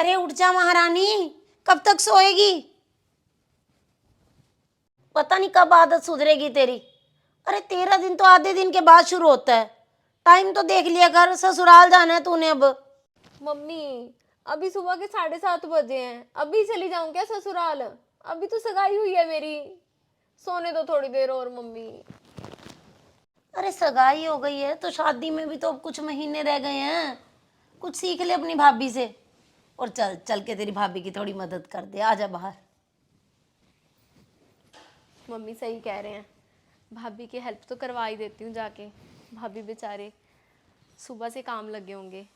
अरे उठ जा महारानी, कब तक सोएगी? पता नहीं कब आदत सुधरेगी तेरी। अरे 13 दिन तो आधे दिन के बाद शुरू होता है। टाइम तो देख लिया कर, ससुराल जाना है तूने अब। मम्मी अभी सुबह के 7:30 बजे हैं, अभी चली जाऊं क्या ससुराल? अभी तो सगाई हुई है मेरी, सोने दो थोड़ी देर और मम्मी। अरे सगाई हो गई है तो शादी में भी तो अब कुछ महीने रह गए हैं। कुछ सीख ले अपनी भाभी से। और चल चल के तेरी भाभी की थोड़ी मदद कर दे, आजा बाहर। मम्मी सही कह रहे हैं, भाभी की हेल्प तो करवा ही देती हूँ जाके। भाभी बेचारे सुबह से काम लगे होंगे,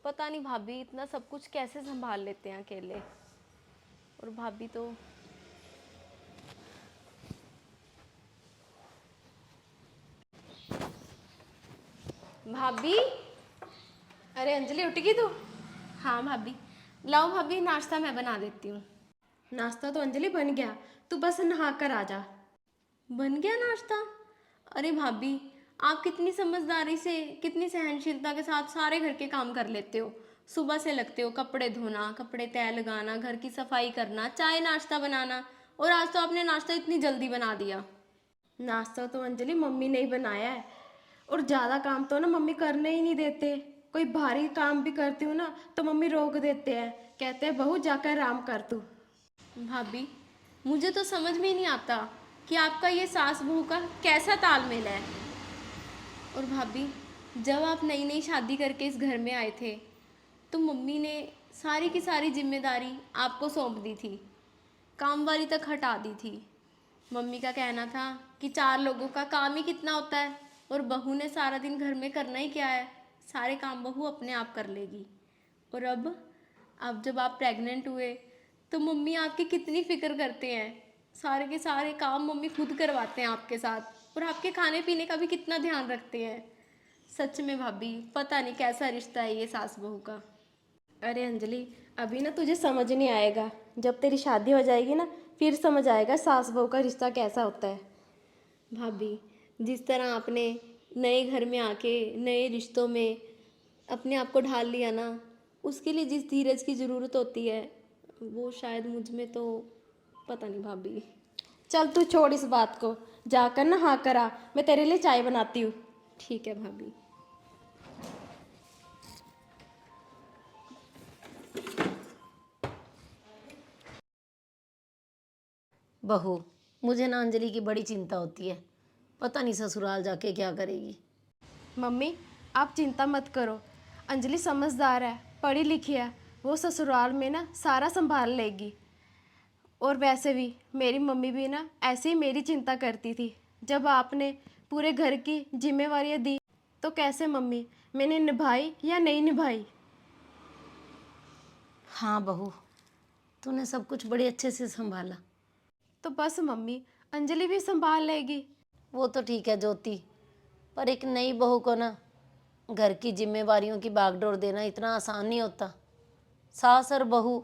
पता नहीं भाभी इतना सब कुछ कैसे संभाल लेते हैं अकेले। और भाभी तो भाभी। अरे अंजलि उठ गई तू? हाँ भाभी, लाओ भाभी नाश्ता मैं बना देती हूँ। नाश्ता तो अंजलि बन गया, तू बस नहा कर आ जा। बन गया नाश्ता? अरे भाभी, आप कितनी समझदारी से, कितनी सहनशीलता के साथ सारे घर के काम कर लेते हो। सुबह से लगते हो कपड़े धोना, कपड़े तय लगाना, घर की सफाई करना, चाय नाश्ता बनाना, और आज तो आपने नाश्ता इतनी जल्दी बना दिया। नाश्ता तो अंजलि मम्मी ने ही बनाया है, और ज़्यादा काम तो ना मम्मी करने ही नहीं देते। कोई भारी काम भी करती हूँ ना तो मम्मी रोक देते हैं, कहते हैं बहू जाकर आराम कर तू। भाभी, मुझे तो समझ में ही नहीं आता कि आपका ये सास बहू का कैसा तालमेल है। और भाभी, जब आप नई नई शादी करके इस घर में आए थे तो मम्मी ने सारी की सारी जिम्मेदारी आपको सौंप दी थी, काम वाली तक हटा दी थी। मम्मी का कहना था कि 4 लोगों का काम ही कितना होता है, और बहू ने सारा दिन घर में करना ही क्या है, सारे काम बहू अपने आप कर लेगी। और अब जब आप प्रेग्नेंट हुए तो मम्मी आपकी कितनी फिक्र करते हैं, सारे के सारे काम मम्मी खुद करवाते हैं आपके साथ, और आपके खाने पीने का भी कितना ध्यान रखते हैं। सच में भाभी, पता नहीं कैसा रिश्ता है ये सास बहू का। अरे अंजलि, अभी ना तुझे समझ नहीं आएगा, जब तेरी शादी हो जाएगी ना फिर समझ आएगा सास बहू का रिश्ता कैसा होता है। भाभी, जिस तरह आपने नए घर में आके नए रिश्तों में अपने आप को ढाल लिया ना, उसके लिए जिस धीरज की ज़रूरत होती है वो शायद मुझ में तो पता नहीं भाभी। चल तू छोड़ इस बात को, जाकर ना हाँ करा, मैं तेरे लिए चाय बनाती हूँ। ठीक है भाभी। बहू, मुझे ना अंजलि की बड़ी चिंता होती है। पता नहीं ससुराल जाके क्या करेगी। मम्मी आप चिंता मत करो, अंजलि समझदार है, पढ़ी लिखी है, वो ससुराल में ना सारा संभाल लेगी। और वैसे भी मेरी मम्मी भी ना ऐसे ही मेरी चिंता करती थी, जब आपने पूरे घर की जिम्मेवारियां दी तो कैसे मम्मी मैंने निभाई या नहीं निभाई? हाँ बहू, तूने सब कुछ बड़े अच्छे से संभाला। तो बस मम्मी, अंजलि भी संभाल लेगी। वो तो ठीक है ज्योति, पर एक नई बहू को ना घर की जिम्मेवारियों की बागडोर देना इतना आसान नहीं होता। सास और बहू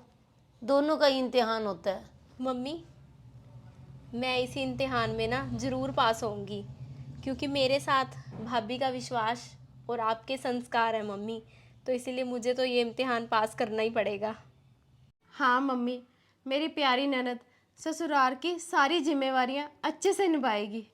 दोनों का ही इम्तिहान होता है। मम्मी, मैं इसी इम्तिहान में ना ज़रूर पास होऊंगी, क्योंकि मेरे साथ भाभी का विश्वास और आपके संस्कार है मम्मी, तो इसीलिए मुझे तो ये इम्तिहान पास करना ही पड़ेगा। हाँ मम्मी, मेरी प्यारी ननद ससुराल की सारी जिम्मेवारियां अच्छे से निभाएगी।